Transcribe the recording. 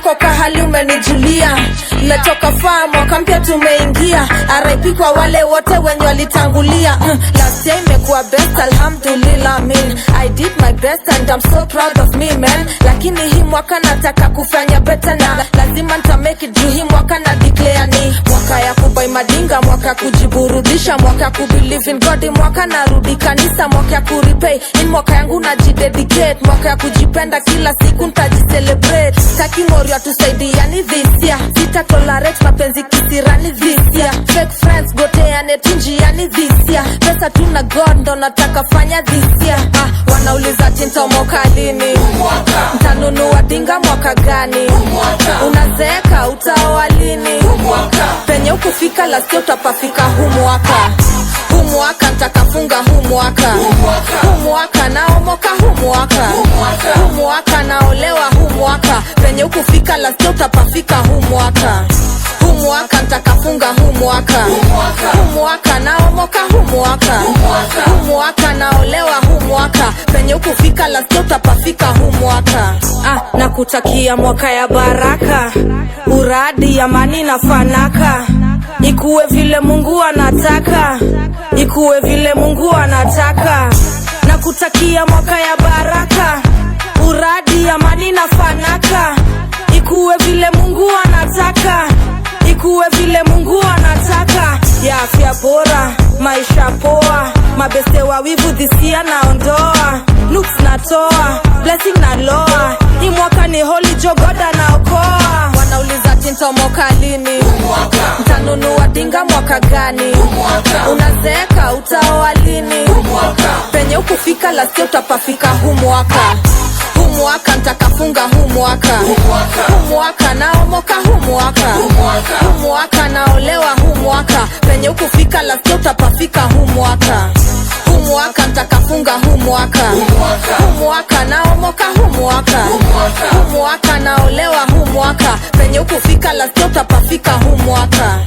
kwako kahali umenijulia. Nimetoka faa mwaka mpya tumeingia. RIP kwa wale wote wenye walitangulia. Last year imekuwa best alhamdulillah man. I did my best and I'm so proud of me man. Lakini hii mwaka nataka kufanya better na lazima nita make it juu hii mwaka na declare ni mwaka ya kubai madinga, mwaka kujiburudisha, mwaka kubelieve in God, mwaka narudi kanisa, mwaka kurepay. Ni mwaka yangu najidedicate, mwaka ya kujipenda kila siku nitajicelebrate. Taki morio tusaidiani this year. Sita tolerate mapenzi kisirani this year. Fake friends goteane tunjiani this year. Pesa tuna God ndo nataka fanya this year. Wanauliza tintomoka lini? Ntanunua dinga mwaka gani? Unazeeka utaoa lini? Penye ukufika lasio utapafika huu mwaka. Huu mwaka nitakafunga huu mwaka. Huu mwaka naomoka huu mwaka. Huu mwaka naolewa huu mwaka. Penye ukufika lasio utapafika huu mwaka. Huu mwaka nitakafunga huu mwaka. Huu mwaka naomoka huu mwaka. Huu mwaka naolewa huu mwaka. Penye ukufika lasio utapafika huu mwaka. Nakutakia mwaka ya baraka, uradi, amani na fanaka. Ikuwe vile Mungu anataka, ikuwe vile Mungu anataka. Nakutakia mwaka ya baraka, uradi, amani na fanaka. Ikuwe vile Mungu anataka, ikuwe vile Mungu anataka. Ya afya bora, maisha poa, mabeste wa wivu dhisia naondoa. Nooks natoa, blessing na loa. Hii mwaka ni holy jogoda naokoa. Wanauliza tintomoka lini? Ntanunua dinga mwaka gani? Unazeeka utaoa lini? Penye ukufika lasio utapafika huu mwaka. Huu mwaka nitakafunga huu mwaka. Huu mwaka naomoka huu mwaka. Huu mwaka naolewa huu mwaka. Penye ukufika lasio utapafika huu mwaka. Huu mwaka nitakafunga huu mwaka. Huu mwaka naomoka huu mwaka. Huu mwaka naolewa huu mwaka. Penye ukufika lasio utapafika huu mwaka.